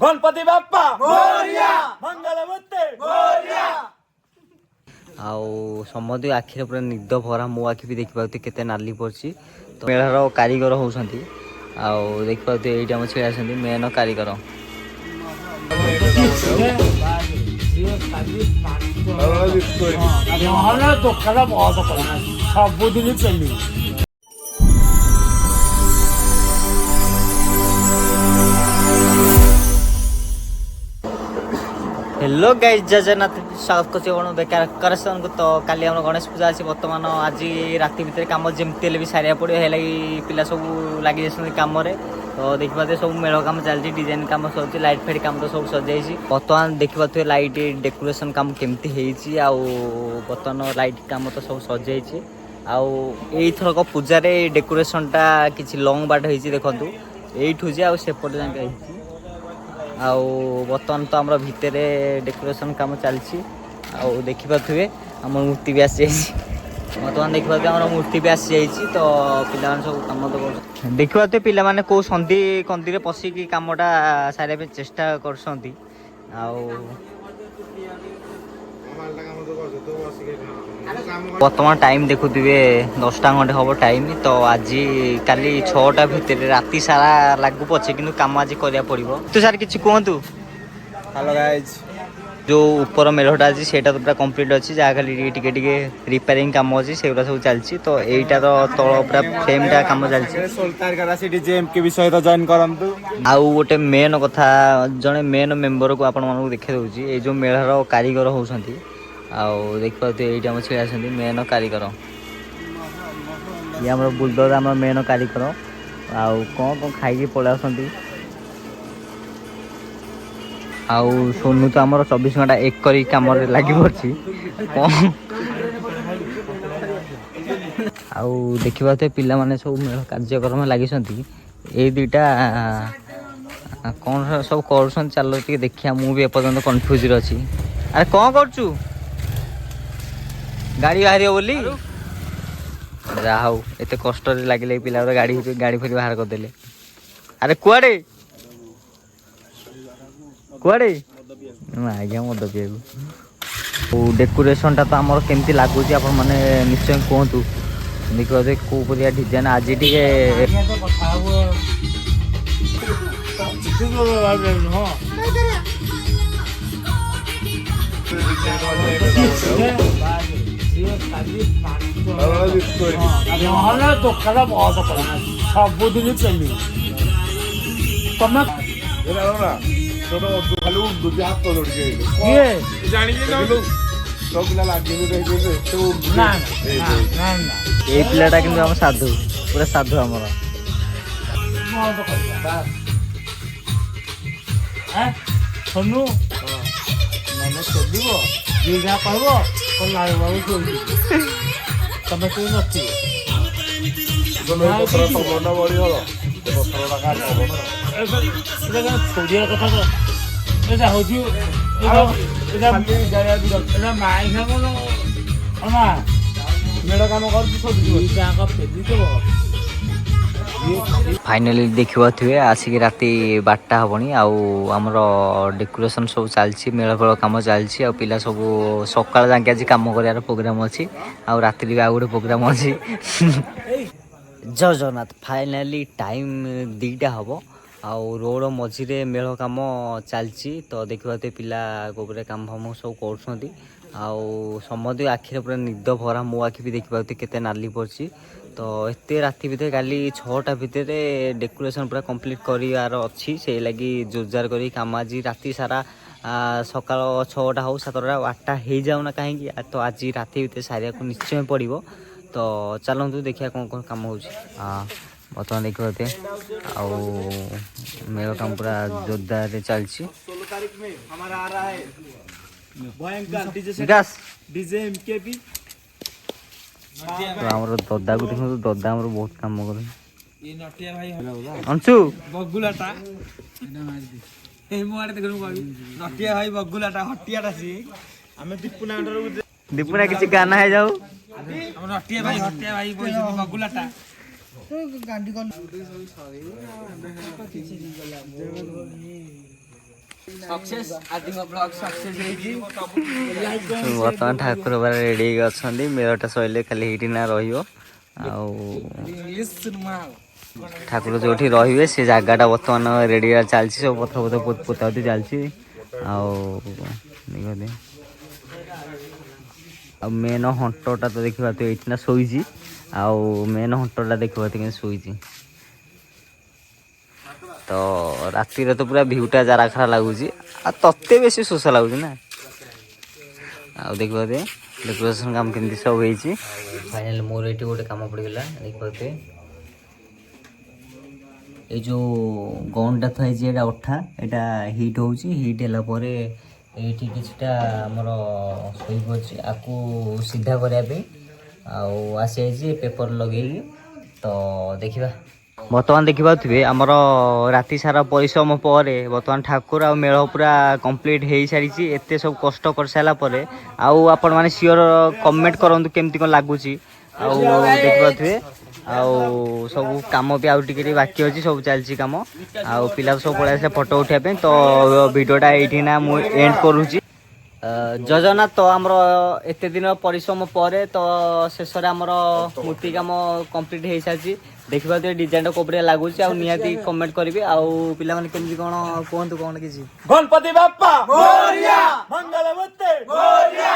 गणपति बाप्पा मोरिया मंगलमूर्ति मोरिया। आउ समझ आखिर पूरा निद भरा मो आखि भी देखिए केते नाली पड़ी तो मेलार कारीगर होती आउ देखिए ये आम छेड़ा मेन कारीगर दोकान बहुत सबुदिन चली। हेलो गाइस जय जगन्नाथ स्वागत कर बेकार करेक्शन को तो काली आम गणेश पूजा अच्छी बर्तमान आज राति भितर कम जमी भी सारे पड़ो है पिला सब लगी कम तो देखिए सब मेढ़ कम चलती डिजाइन कम सर लाइट फाइट कम तो सब सजाई बर्तमान देखिए लाइट डेकोरेशन कम केमती बर्तमान लाइट कम तो सब सजाई आउथरक पूजार डेकोरेशनटा किसी लंग बाट हो देखु यू सेपटे जाए आउ बर्तमान तो आम भितर डेकोरेशन कम चलती देखिपे आम मूर्ति भी आसी बर्तमान देखिए आम मूर्ति भी आसी जाइए तो पिला सब कम तो देखिए पिला माने को संधि कंदी पशिकी कमटा सारे चेष्टा कर बर्तमान टाइम देखुए 10टा खंडे हम टाइम तो आज काली 6टा भितर राति सारा लागू पचे कि कम आज करा पड़ो तो सार कि कहतु। हेलो गाइस जो ऊपर मेढ़टा अच्छी से तो पूरा कम्प्लीट अच्छी जहाँ खाली टिके रिपेयरिंग काम अच्छी से सब चलती तो यहीटा तो तल पूरा फ्रेमटा कम चलती आउ गोटे मेन कथा जड़े मेन मेम्बर को आपण मानक देखा दूसरी ये जो मेढ़ार कारीगर होती आउ देखिए ये आम छेड़ा मेन कारीगर ये आम बुलदर आम मेन कारीगर आउ कौन खाई पलि आउ सोनू तो आमर 24 घंटा एक करी कम लगी पड़ी आउ देखिए पिला माने सब मेल कार्यक्रम लगी ये दुईटा कौन सब कर चलो देखिया मुझे एपर्तंत कन्फ्यूज अच्छी अरे कौन करू गाड़ी बाहर बोली जहा हूँ एत कष्ट लगे पिला गाड़ी फिर बाहर करदे अरे कुआड़े कुआड़े आज्ञा मद पीवा डेकोरेशन टा तो आमर केमती लगुच आप निश्चय कहतु देखिए कौ पर डिजाइन आज दोकान बहुत सबुदिन चली तुम पिलाटा कि साधु पूरा साधु आमर सोनू मैंने चलो जी जहाँ कह लाल बाबू तुम कहीं छोड़िया कथा तो हूँ माई मेढ़ कम कर फाइनाली देखिए आसिक राति 12टा हेनी आमर डेकोरेशन सब चलती मेल फेल कम चलती आ पिला सब सकाल जाके आज कम कर प्रोग्राम अच्छी आ राति भी आउ गोटे प्रोग्राम अच्छी जय जगन्नाथ फाइनाली टाइम 2टा हम आउ रोड मझीरे मेल कम चलती तो देखिए पिला गोबरे काम फाम सब कर समझ आखिर पूरा निद भरा मो आखि भी देखिए केते नाली पड़ी तो एत राति भितर काली 6टा भितर डेकोरेशन पूरा कंप्लीट करार अच्छी से लगी जोरजार करी काम आज राति सारा सका 6टा हो 7टा 8टा हो जाऊना कहीं तो आज राति भितर सारिया को निश्चय पड़ो तो चलतु देखिए कौन कौन कम हो बर्तमान देखिए आउ मेरा काम पूरा जोरदार चलती तो आमर ददा को देखो ददा आमर बहुत काम कर अंशु बगुलाटा नटिया भाई बगुलाटा हटियाटा सी आमे दीपुना किसी गाना है जाऊ नटिया भाई बगुलाटा गांडी सक्सेस आज को ब्लॉग सक्सेस ହେଇଛି ବର୍ତ୍ତମାନ ଠାକୁର ବାରେ ରେଡି ହେଇକି ଅଛନ୍ତି ମେଳଟା ସଇଲେ ଖାଲି ହେଇଠି ନା ରହିବ ଆଉ इंग्लिश सिनेमा ଠାକୁର ଯୋଉଠି ରହିବେ ସେ ଜାଗାଟା ବର୍ତ୍ତମାନ ରେଡି ଚାଲିଛି ସବୁ ପଥର ପୋତାପୋତି ଚାଲିଛି ଆଉ ଦେଖନ୍ତି ଆଉ ମେନ୍ ହଣ୍ଟଟା ତ ଦେଖିପାରୁଥିବେ ଏଇଠି ନା ଶୋଇଛି ଆଉ ମେନ୍ ହଣ୍ଟଟା ଦେଖିପାରୁଥିବେ କେମିତି ଶୋଇଛି ତ ରାତିରେ ତ ପୁରା ଭିୟୁଟା ଜାରାଖରା ଲାଗୁଛି ଆଉ ତତେ ବେଶୀ ଶୋଷ ଲାଗୁଛି ନା ଆଉ ଦେଖିପାରୁଥିବେ ଡେକୋରେସନ କାମ କେମିତି ସବୁ ହେଇଛି ଫାଇନାଲି ମୋର ଏଇଠି ଗୋଟେ କାମ ପଡ଼ିଗଲା ଦେଖିପାରୁଥିବେ ଏ ଯେଉଁ ଗନ୍ଟା ଥୁଆହେଇଛି ଏଇଟା ଅଠା ଏଇଟା ହିଟ୍ ହେଉଛି ହିଟ୍ ହେଲା ପରେ ଏଇଠି କିଛିଟା ଆମର ସୁଇଚ୍ ଅଛି ଆକୁ ସିଧା କରିବା ପାଇଁ ଆଉ ଆସିଯାଇଛି ପେପର ଲଗେଇକି ତ ଦେଖିବା ବର୍ତ୍ତମାନ ଦେଖିପାରୁଥିବେ ଆମର ରାତି ସାରା ପରିଶ୍ରମ ପରେ ବର୍ତ୍ତମାନ ଠାକୁର ଆଉ ମେଳ ପୁରା କମ୍ପ୍ଲିଟ୍ ହେଇସାରିଛି ଏତେ ସବୁ କଷ୍ଟ କରିସାରିଲା ପରେ ଆଉ ଆପଣମାନେ ସିଓର କମେଣ୍ଟ କରନ୍ତୁ କେମିତି କ'ଣ ଲାଗୁଛି ଆଉ ଦେଖିପାରୁଥିବେ ଆଉ ସବୁ କାମ ବି ଆଉ ଟିକେ ଟିକେ ବାକି ଅଛି ସବୁ ଚାଲିଛି କାମ ଆଉ ପିଲା ସବୁ ପଳେଇ ଆସିଲେ ଫଟୋ ଉଠାଇବା ପାଇଁ ତ ଭିଡ଼ିଓଟା ଏଇଠି ନା ମୁଁ ଏଣ୍ଡ କରୁଛି ଜଗନ୍ନାଥ ତ ଆମର ଏତେ ଦିନ ପରିଶ୍ରମ ପରେ ତ ଶେଷରେ ଆମର ମୂର୍ତ୍ତି କାମ କମ୍ପ୍ଲିଟ୍ ହେଇସାରିଛି ଦେଖିପାରୁଥିବେ ଡିଜାଇନଟା କୋଉ ଭଳିଆ ଲାଗୁଛି ଆଉ ନିହାତି କମେଣ୍ଟ କରିବେ ଆଉ ପିଲାମାନେ କେମିତି କ'ଣ କୁହନ୍ତୁ କ'ଣ କିଛି गणपति बाप्पा मोरया मंगलमूर्ति मोरया।